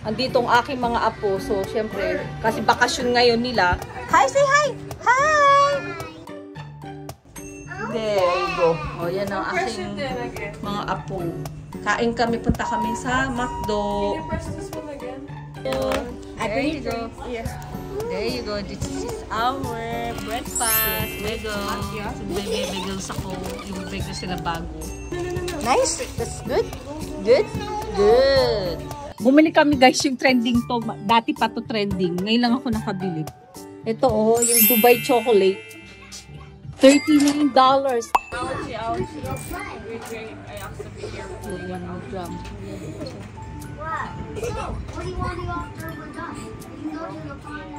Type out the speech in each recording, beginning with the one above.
Andito ang aking mga apo. So, syempre, kasi bakasyon ngayon nila. Hi, say hi! Hi! There you go. O, yan ang aking mga apo. Kain kami, punta kami sa McDo. There you go. There you go. This is our breakfast. Bagel. May bagels ako. Yung bagels na bago. Nice. That's good. Good. Good. Bumili kami guys yung trending to. Dati pa to trending. Ngayon lang ako nakabili. Ito oh, yung Dubai chocolate. $39. Ouchie, ouchie. Wait. I have to be careful. 1 gram. What? What do you want to do after we're done? You go to the pond.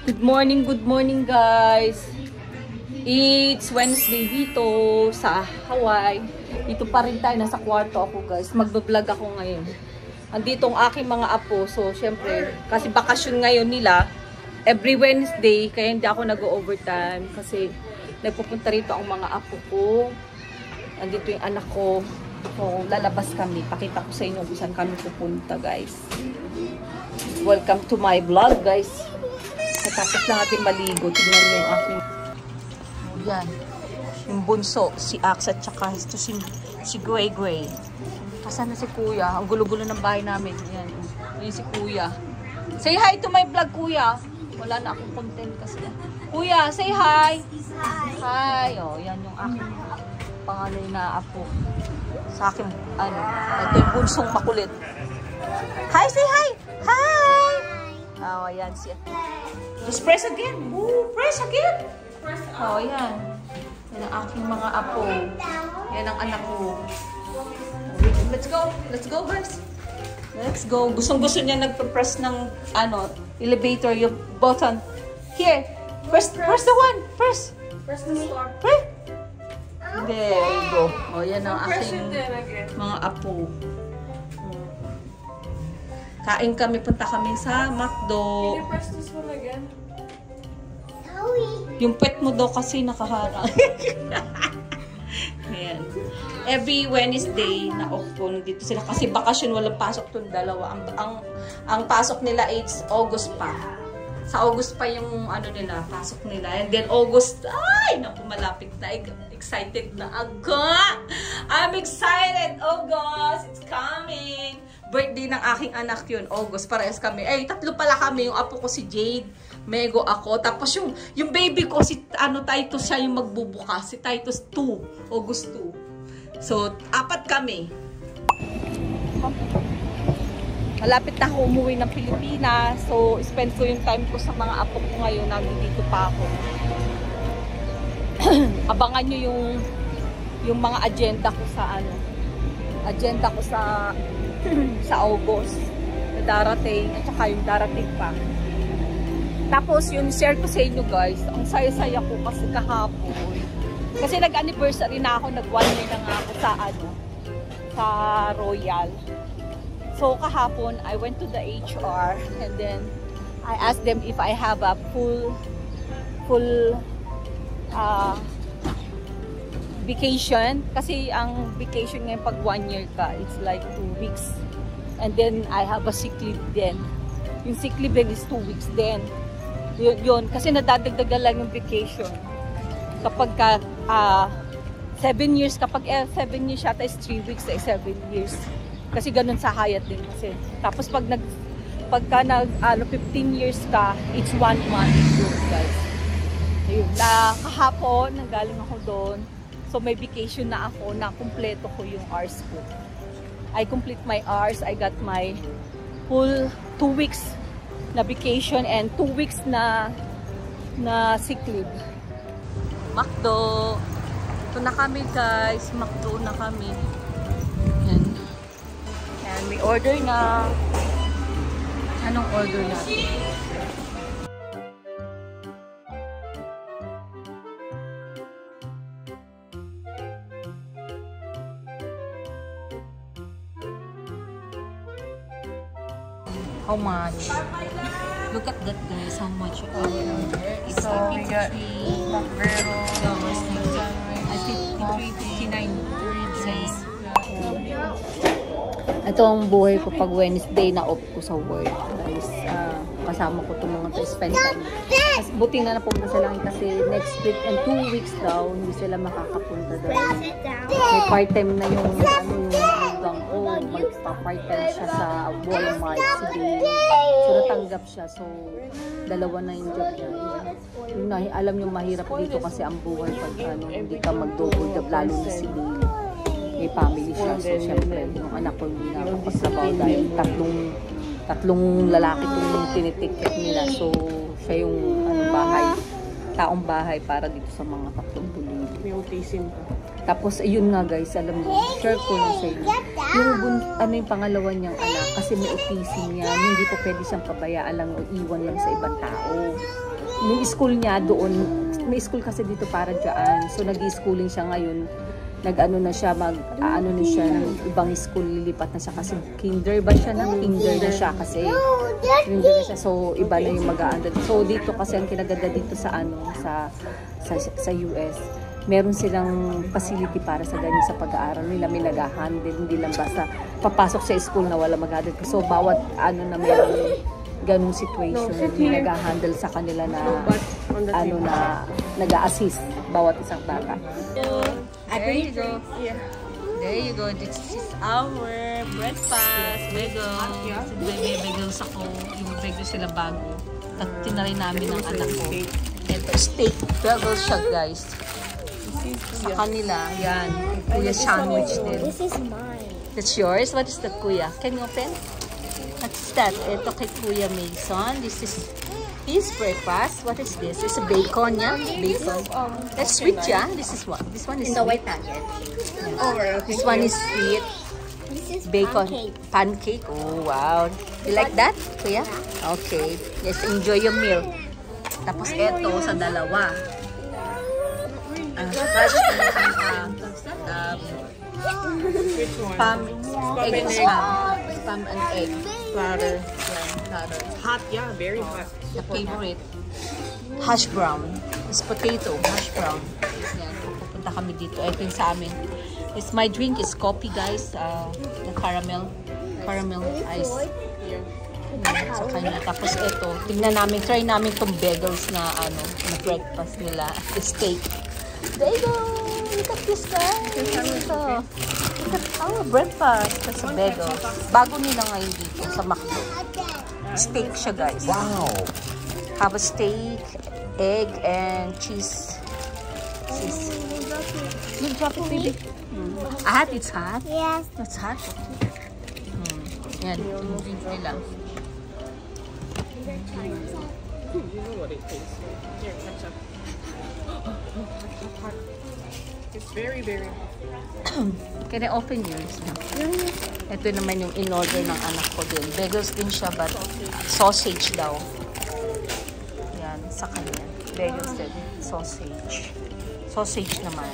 Good morning guys. It's Wednesday dito sa Hawaii. Dito pa rin tayo, nasa kwarto ako guys. Magbablog ako ngayon. Andito ang aking mga apo. So syempre, kasi bakasyon ngayon nila. Every Wednesday, kaya hindi ako nag-overtime. Kasi nagpupunta rito ang mga apo ko. Andito yung anak ko. So lalabas kami. Pakita ko sa inyo kung saan kami pupunta guys. Welcome to my vlog guys. Tapos lang natin maligo. Tingnan nyo yung aking... Yan. Yung bunso. Si Ax at saka ito si Gray Gray. Kasama si Kuya. Ang gulo-gulo ng bahay namin. Yan. Yan si Kuya. Say hi to my vlog, Kuya. Wala na akong content kasi. Kuya, say hi. Hi. O, yan yung aking pangalay na apo. Sa akin, ano. Ito yung bunsong makulit. Hi, say hi. Hi. Oh, ayan siya. Just press again. Ooh, press again. Oh, yan. Yan ang aking mga apo. Yan ang anak ko. Let's go. Let's go, guys. Let's go. Gustong-gusto niya nagpa-press ng, ano, elevator, yung button. Here. Press the one. Press. Press the star. Press. There you go. Oh, yan ang aking mga apo. Kain kami, punta kami sa McDo. Can you press this one again? Yung pet mo daw kasi nakaharang. Ayan. Every Wednesday na off ko, nandito sila kasi bakasyon, walang pasok tong dalawa. Ang pasok nila is August pa. Sa August pa yung ano nila, pasok nila. And then August, ay, naku, malapit na. Excited na ako. I'm excited. August, it's coming. Birthday ng aking anak yun, August. Parehas kami. Ay, tatlo pala kami. Yung apo ko si Jade, Mego ako. Tapos yung baby ko, si Titus siya yung magbubukas. Si Titus 2, August 2. So, 4 kami. Malapit na ako umuwi ng Pilipinas. So, spend ko yung time ko sa mga apo ko ngayon. Nandito pa ako. Abangan nyo yung mga agenda ko sa ano. Agenda ko sa August na darating at saka yung darating pa. Tapos yung share ko sa inyo guys, ang saya-saya ko kasi kahapon. Kasi nag-anniversary na ako, nag-1 year na nga ako sa ano, sa Royal. So kahapon, I went to the HR and then I asked them if I have a full vacation. Kasi ang vacation ngayon pag 1 year ka, it's like 2 weeks. And then I have a sick leave din. Yung sick leave din is 2 weeks din. Yun, kasi nadadagdagan lang yung vacation. Kapag ka 7 years, kapag 7 years yata is 3 weeks ay 7 years. Kasi ganun sa Hyatt din kasi. Tapos pagka nag 15 years ka, it's 1 month yun, guys. Ayun, kahapon nanggaling ako doon. So may vacation na ako na kumpleto ko yung hours ko. I complete my hours. I got my full 2 weeks na vacation and 2 weeks na sick leave. McDo. Ito na kami guys. McDo na kami. Yan. And we order na. Anong order natin? How much? Look at that guys, how much our order. It's So we got McGriddle, Ito ang buhay ko pag Wednesday na off ko sa work. Guys, kasama ko itong mga to spend time. Mas buti na napunta sila kasi next week and 2 weeks daw, hindi sila makakapunta daw. May part-time na yung hanggang magpa-part-time siya sa Walmart si Dave. So natanggap siya. So dalawa na yung job niya. Yung alam niyo mahirap dito kasi ang buhay pag hindi ka mag-double job, lalo na si Dave. May family siya. So syempre yung anak ko hindi nakapagtrabaho dahil tatlong lalaki itong tinitikit nila. So, siya yung taong bahay para dito sa mga tatlong bulig. May autism ka. Tapos, ayun nga guys, alam mo, share ko lang sa inyo. Yung pangalawa niyang anak, kasi may autism niya, hindi po pwede siyang pabayaan lang o iwan lang sa ibang tao. Yung school niya doon, may school kasi dito para dyan. So, nag-schooling siya ngayon. Nag-ano na siya, ng ibang school, lilipat na siya kasi kinder ba siya na? Kinder na siya kasi. Kinder na siya, so iba na yung mag-aandad. So dito kasi ang kinaganda dito sa sa US, meron silang facility para sa ganyan sa pag-aaral nila. May nag-handle, hindi lang basta papasok sa school na wala mag-handle. So bawat na meron ganung situation, may nag-handle sa kanila na na nag-assist bawat isang bata. There you go. Yeah. There you go. This is our breakfast. Bagels. May bagels ako. Yung bagels sila bago. At tinaray namin ng anak ko. Ito, steak. Bagels siya, guys. Sa kanila, yan. Kuya sandwich din. This is mine. That's yours? What is that, Kuya? Can you open? What's that? Ito kay Kuya Mason. This is his breakfast. What is this? It's a bacon, yeah? Bacon. That's sweet, yeah? This is what? This one is In the sweet. white packet. This one is sweet. This is Bacon. pancake. Pancake. Oh, wow. You like that, Kuya? Okay. Yes, enjoy your meal. Tapos ito sa dalawa. Which one? Egg spam. Spam and egg. Platter. Yan, platter. Hot, yeah, very hot. The favorite. Hash brown. It's potato. Hash brown. Yan. Pupunta kami dito. Ito yung sa amin. My drink is coffee, guys. The caramel ice. Yeah. Sa kanya. Tapos ito, tingnan namin, try namin tong bagels na na breakfast nila. The steak. There you go! Look at this, guys! Ito. Look at our breakfast. That's a bagels. Bago nila ngayon dito sa McDo. Steak siya, guys. Wow! Have a steak, egg, and cheese. You drop it, baby. Hot? It's hot? Yes. It's hot? Yan, yung drink nila. You know what it tastes. Here, catch up. It's very, very hot. Can I open yours? No? Ito naman yung in-order ng anak ko din. Bagels din siya, but sausage daw. Yan, sa kanya. Bagels din. Sausage. Sausage naman.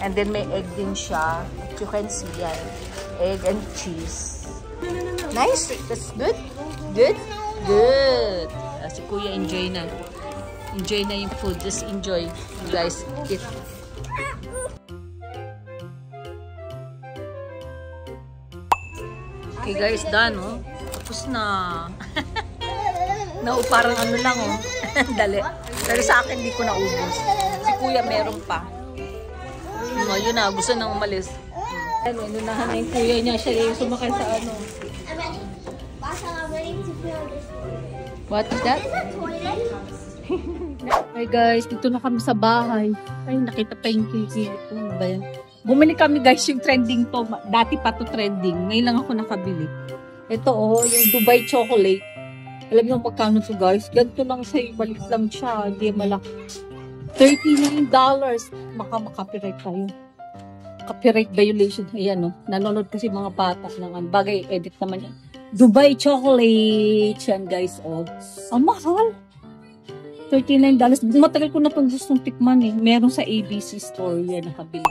And then may egg din siya. You can see yan. Egg and cheese. Nice? That's good? Good? Good. Si Kuya enjoy na. Enjoy na yung food. Just enjoy. You guys eat. Okay guys, done oh. Tapos na. No, parang lang oh. Dali. Pero sa akin hindi ko naubos. Si Kuya meron pa. Yun na, gusto nang umalis. Inunahan na yung Kuya niya. Siya yung sumakay sa I'm ready to build this one. What is that? Is it a toilet? Hi guys, dito na kami sa bahay. Ay, nakita pa yung kiki. Ano ba yan? Bumili kami guys yung trending to. Dati pa to trending. Ngayon lang ako nakabili. Ito oh, yung Dubai chocolate. Alam niyo magkano to guys? Ganito lang siya. Balit lang siya. Hindi malaki. $39. Makapiright tayo. Copyright violation. Ayan oh. Nanonood kasi mga bata ng bagay. Edit naman yan. Dubai chocolate. Yan guys oh. Ang mahal. $39. Matagal ko na itong gustong tikman eh. Meron sa ABC store. Yan, nakabili.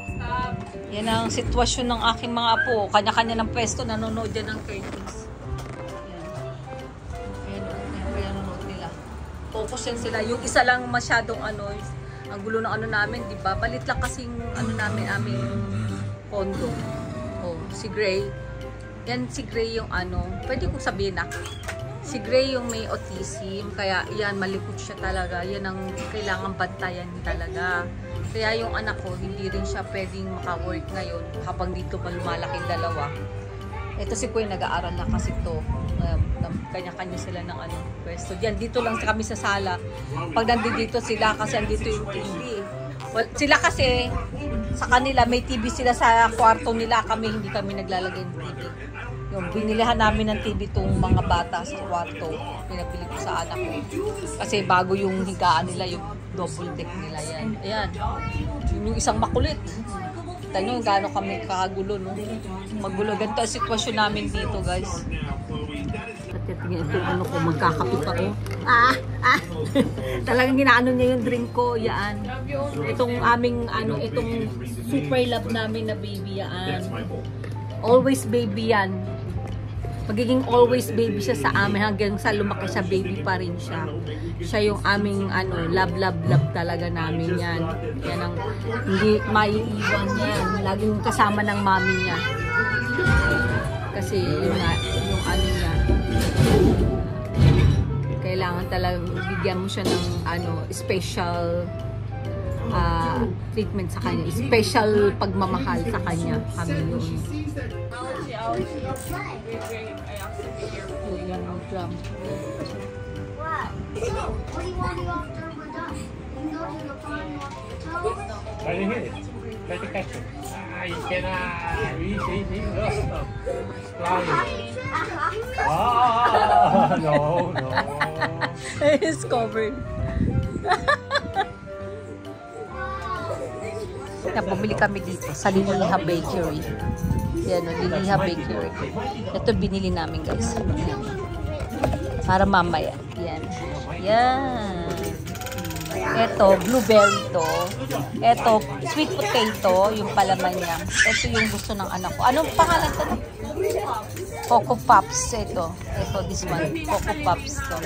Yan ang sitwasyon ng aking mga apo. Kanya-kanya ng pwesto. Nanonood yan ng curtains. Yan. Yan, nanonood nila. Focus yan sila. Yung isa lang masyadong ang gulo ng namin, di ba? Balit lang kasing namin, aming condo. Oh, si Gray. Yan si Gray yung ano, pwede kong sabihin na. Si Gray yung may autism, kaya yan, malikot siya talaga. Yan ang kailangan bantayan talaga. Kaya yung anak ko, hindi rin siya pwedeng maka-work ngayon habang dito pa lumalaking dalawa. Ito si Kuya nag-aaral na kasi to. Kanya-kanya sila ng ano, pwesto. Diyan, dito lang kami sa sala. Pag nandito sila kasi andito yung TV. Well, sila kasi, sa kanila, may TV sila sa kwarto nila. Hindi kami naglalagay ng TV. Yung binilihan namin ng TV itong mga bata sa kwarto. Pinabili ko sa anak ko. Kasi bago yung higaan nila, yung double deck nila yan. Ayan. Yung isang makulit. Tanyo, gaano kami kakagulo, no? Magulo. Ganito ang sitwasyon namin dito, guys. At tingnan ito, ano ko, magkakapit ako. Talagang ginaano niya yung drink ko, yan. Itong aming, ano, itong super love namin na baby, yan. Always baby yan. Magiging always baby siya sa amin hanggang sa lumaki siya, baby pa rin siya. Siya yung aming ano, love talaga namin yan. Yan ang hindi maiiwan yan. Laging kasama ng mami niya. Kasi yun nga, yung ano niya. Kailangan talagang bigyan mo siya ng ano, special treatment sa kanya. Special pagmamahal sa kanya. Kami yun. What? So, what do you want to do after we're done? You can go to the pond and walk the toes. Right here. Try to catch it. You cannot. Easy. Stop. Flying. No. It's covered. Napabili kami dito sa Liliha Bakery. Yan o, Liliha Bakery. Ito binili namin, guys. Yan. Para mamaya. Yan. Yan. Ito, blueberry to. Ito, sweet potato, yung palaman niya. Ito yung gusto ng anak ko. Anong pangalan to? Coco Pops. Ito, this one. Coco Pops to.